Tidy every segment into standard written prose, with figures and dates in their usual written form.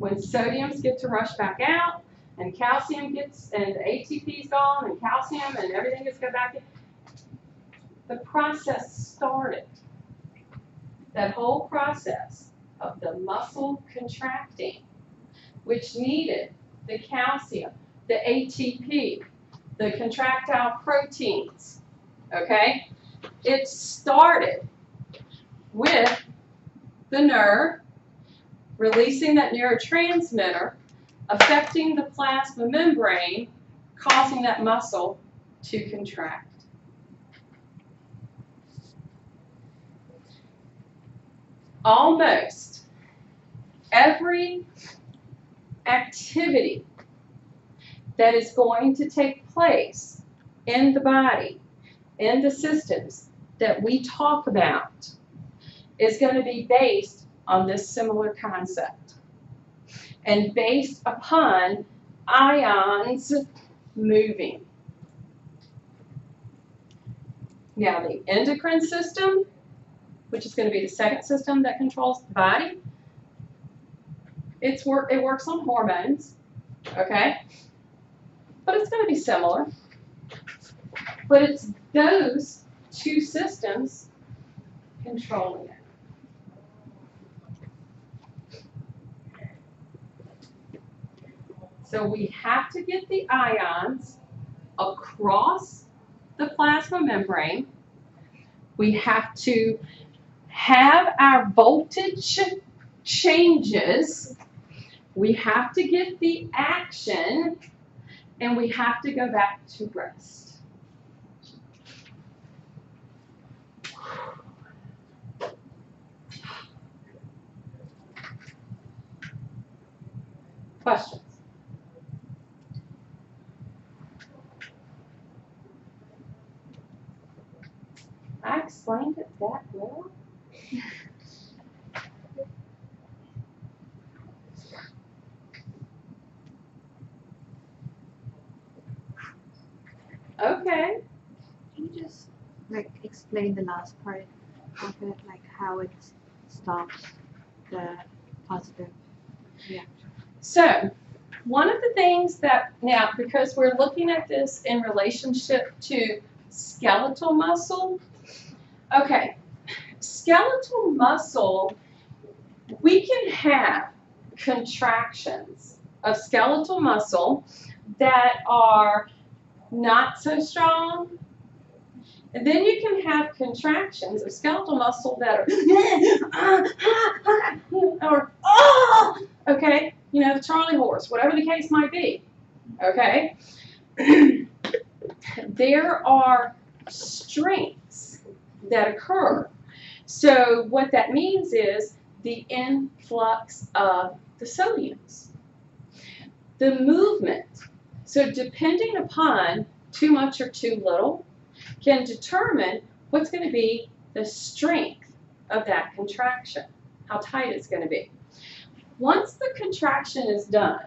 When sodiums get to rush back out, and calcium gets, and the ATP's gone, and calcium, and everything gets to go back in, the process started. That whole process of the muscle contracting, which needed the calcium, the ATP, the contractile proteins, okay? It started with the nerve releasing that neurotransmitter, affecting the plasma membrane, causing that muscle to contract. Almost every activity that is going to take place in the body, in the systems that we talk about, is going to be based on this similar concept and based upon ions moving. Now, the endocrine system, which is going to be the second system that controls the body, it works on hormones, okay? But it's going to be similar. But it's those two systems controlling it. So we have to get the ions across the plasma membrane. We have to have our voltage changes. We have to get the action, and we have to go back to rest. Questions? I explained it that well. Okay. Can you just explain the last part of it, like how it stops the positive reaction? So, one of the things that, now, because we're looking at this in relationship to skeletal muscle, okay, skeletal muscle, we can have contractions of skeletal muscle that are not so strong, and then you can have contractions of skeletal muscle that are, or, okay, you know, the Charlie horse, whatever the case might be, okay? There are strengths that occur. So what that means is the influx of the sodiums, the movement. So depending upon too much or too little can determine what's going to be the strength of that contraction, how tight it's going to be. Once the contraction is done,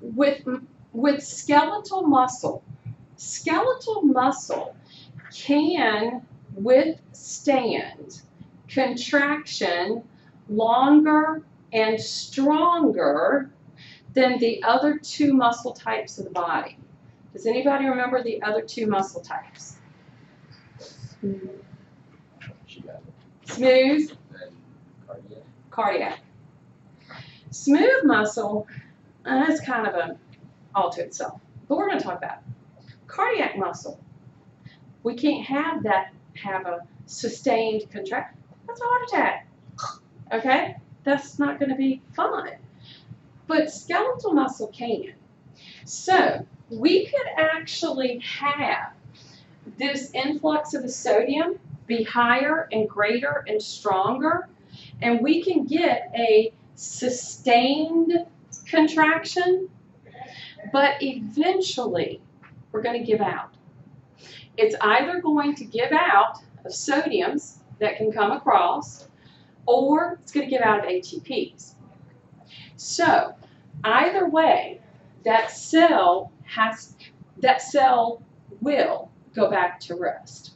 with skeletal muscle can withstand contraction longer and stronger than the other two muscle types of the body. Does anybody remember the other two muscle types? Smooth, cardiac. Smooth muscle, that's kind of an all to itself, but we're going to talk about it. Cardiac muscle. We can't have that have a sustained contraction. That's a heart attack. Okay? That's not going to be fun. But skeletal muscle can. So we could actually have this influx of the sodium be higher and greater and stronger, and we can get a sustained contraction, but eventually we're going to give out. It's either going to give out of sodiums that can come across, or it's going to give out of ATPs. So either way, that cell will go back to rest.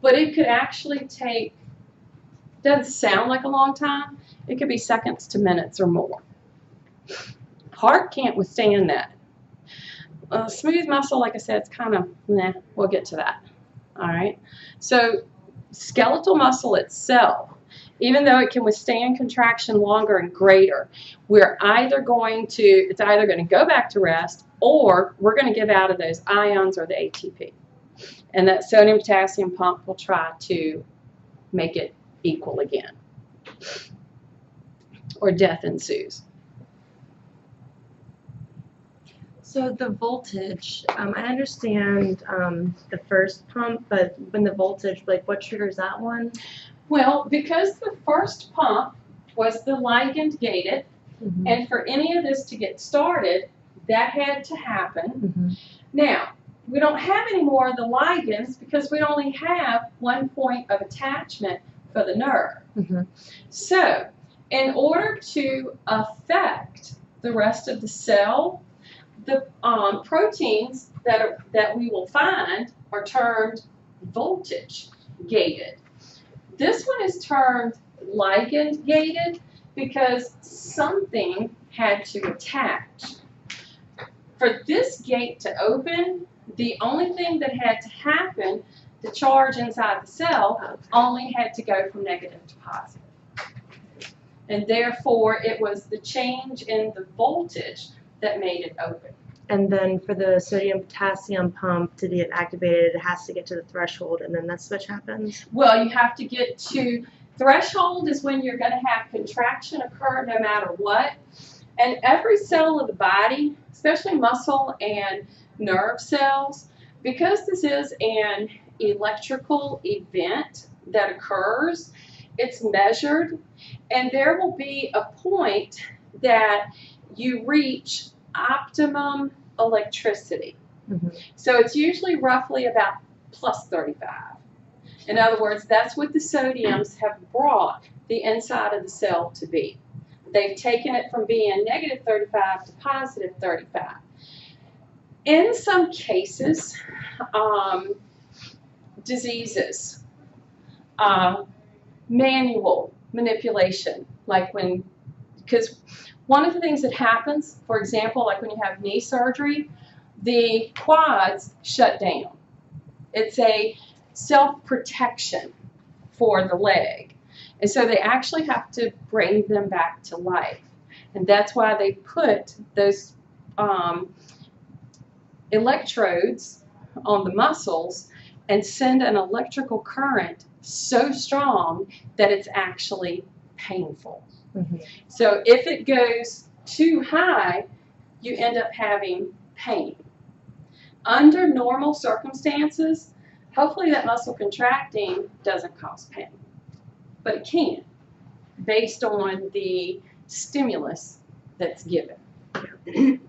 But it could actually take Doesn't sound like a long time. It could be seconds to minutes or more. Heart can't withstand that. Smooth muscle, like I said, it's kind of, nah, we'll get to that. All right. So skeletal muscle itself, even though it can withstand contraction longer and greater, it's either going to go back to rest, or we're going to give out of those ions or the ATP. And that sodium potassium pump will try to make it equal again, or death ensues. So the voltage, I understand the first pump, but when the voltage, like what triggers that one? Well, because the first pump was the ligand gated, and for any of this to get started, that had to happen. Now, we don't have any more of the ligands because we only have one point of attachment for the nerve. So, in order to affect the rest of the cell, the proteins that we will find are termed voltage gated. This one is termed ligand gated because something had to attach. For this gate to open, the only thing that had to happen, the charge inside the cell, only had to go from negative to positive. And therefore, it was the change in the voltage that made it open. And then for the sodium potassium pump to get activated, it has to get to the threshold, and then that switch happens? Well, you have to get to threshold is when you're going to have contraction occur no matter what. And every cell of the body, especially muscle and nerve cells, because this is an electrical event that occurs, it's measured, and there will be a point that you reach optimum electricity. So it's usually roughly about plus 35. In other words, that's what the sodiums have brought the inside of the cell to be. They've taken it from being negative 35 to positive 35. In some cases, diseases, manual manipulation, like because one of the things that happens, for example, like when you have knee surgery, the quads shut down. It's a self-protection for the leg. And so they actually have to bring them back to life. And that's why they put those electrodes on the muscles and send an electrical current so strong that it's actually painful. So if it goes too high, you end up having pain. Under normal circumstances, hopefully that muscle contracting doesn't cause pain. But it can, based on the stimulus that's given. Okay.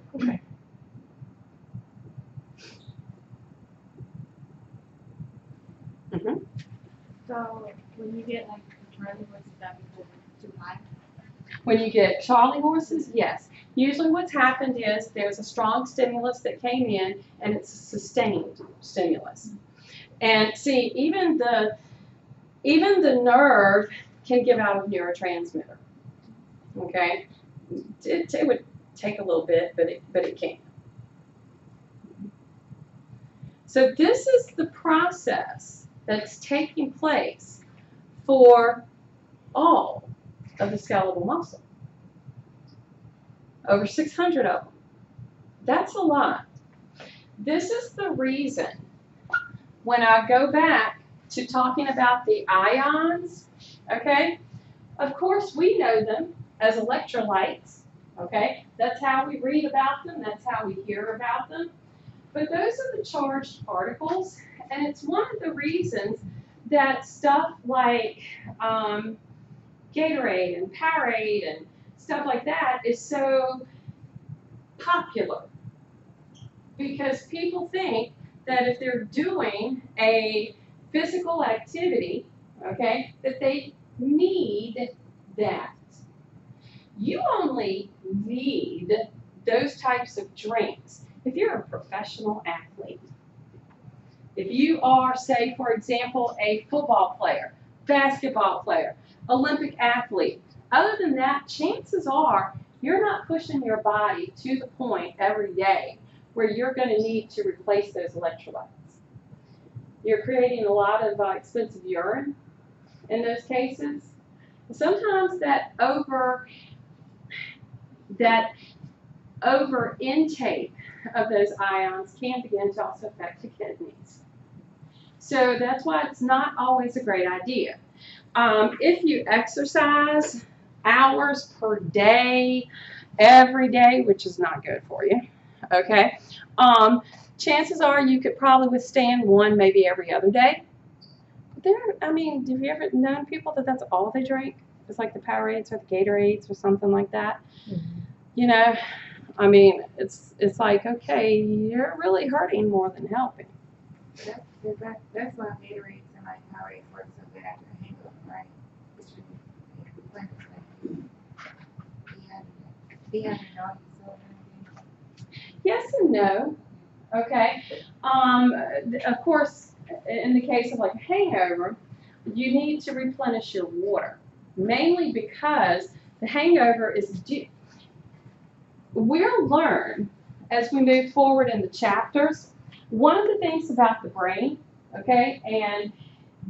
So when you get like Charlie horses, that people too high? When you get Charlie horses, yes. Usually what's happened is there's a strong stimulus that came in, and it's a sustained stimulus. And see, even the nerve can give out a neurotransmitter. Okay, it would take a little bit, but it can. So this is the process that's taking place for all of the skeletal muscle. Over 600 of them. That's a lot. This is the reason when I go back to talking about the ions, okay, of course we know them as electrolytes, okay, that's how we read about them, that's how we hear about them, but those are the charged particles, and it's one of the reasons that stuff like Gatorade and Powerade and stuff like that is so popular, because people think that if they're doing a physical activity, okay, that they need that. You only need those types of drinks if you're a professional athlete. If you are, say, for example, a football player, basketball player, Olympic athlete. Other than that, chances are you're not pushing your body to the point every day where you're going to need to replace those electrolytes. You're creating a lot of expensive urine in those cases. Sometimes that over intake of those ions can begin to also affect the kidneys. So that's why it's not always a great idea. If you exercise hours per day, every day, which is not good for you, okay, chances are you could probably withstand one maybe every other day. I mean, have you ever known people that that's all they drink? It's like the Powerades or the Gatorades or something like that. Mm-hmm. You know, I mean, it's like, okay, you're really hurting more than helping. That's why Gatorades and like Powerades work so good after a hangover, right? It should be Yes and no. Okay. Of course, in the case of like a hangover, you need to replenish your water, mainly because the hangover is due. We'll learn as we move forward in the chapters. One of the things about the brain, okay, and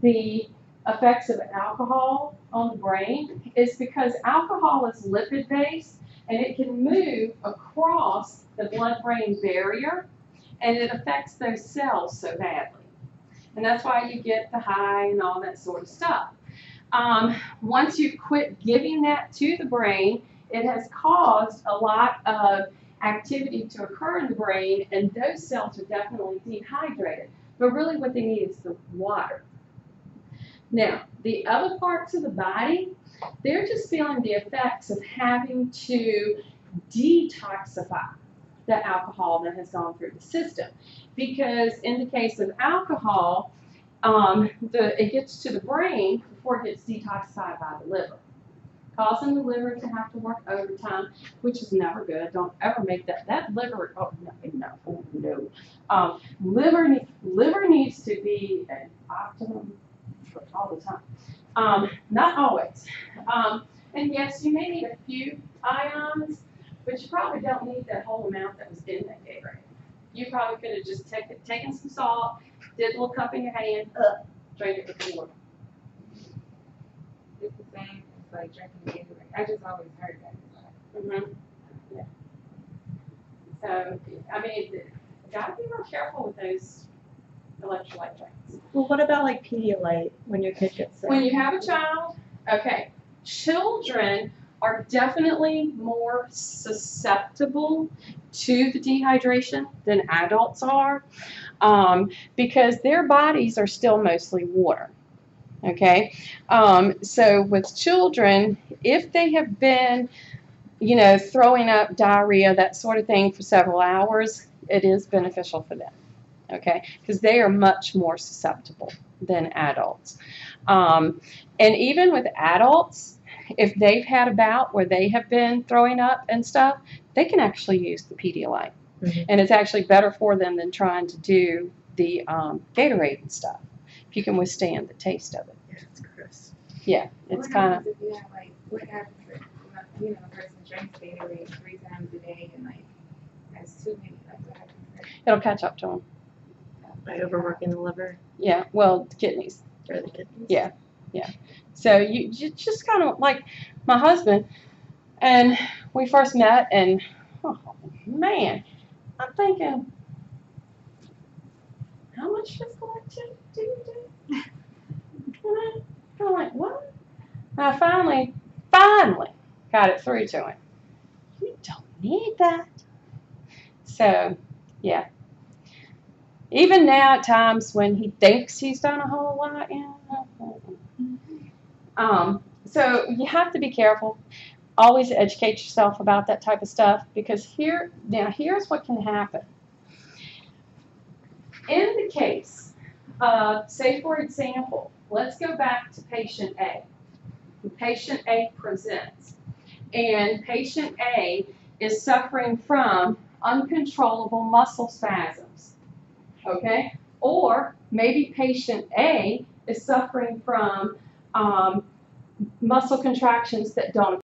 the effects of alcohol on the brain is because alcohol is lipid-based and it can move across the blood-brain barrier and it affects those cells so badly. And that's why you get the high and all that sort of stuff. Once you quit giving that to the brain, it has caused a lot of activity to occur in the brain, and those cells are definitely dehydrated. But really what they need is the water. Now, the other parts of the body, they're just feeling the effects of having to detoxify the alcohol that has gone through the system. Because in the case of alcohol, it gets to the brain before it gets detoxified by the liver, causing the liver to have to work overtime, which is never good. Don't ever make that liver. Oh no. Liver needs to be at optimum all the time. Not always. And yes, you may need a few ions, but you probably don't need that whole amount that was in that Gatorade. You probably could have just taken some salt, did a little cup in your hand, drank it with water. It's the same as like drinking Gatorade. I just always heard that. Mm-hmm. Yeah. So, I mean, you gotta be real careful with those electrolyte drinks. Well, what about like Pedialyte when your kid gets sick? When you have a child, okay, children are definitely more susceptible to the dehydration than adults are, because their bodies are still mostly water. Okay, so with children, if they have been, throwing up, diarrhea, that sort of thing for several hours, it is beneficial for them. Okay, because they are much more susceptible than adults. And even with adults, if they've had a bout where they have been throwing up and stuff, they can actually use the Pedialyte. Mm-hmm. And it's actually better for them than trying to do the Gatorade and stuff, if you can withstand the taste of it. Yeah, it's gross. Yeah, it's kind of. What happens if a person drinks Gatorade 3 times a day and has too many? What happens there? It'll catch up to them. By overworking the liver? Yeah, well, the kidneys. Or the kidneys? Yeah. So you just kind of like my husband, and we first met, and oh man, I'm thinking, how much physical do you do? And I'm like, what? And I finally got it through to him. You don't need that. So, yeah. Even now, at times when he thinks he's done a whole lot, so you have to be careful. Always educate yourself about that type of stuff, because here's what can happen. In the case of, say for example, let's go back to patient A. Patient A presents, and patient A is suffering from uncontrollable muscle spasms. Okay? Or maybe patient A is suffering from muscle contractions that don't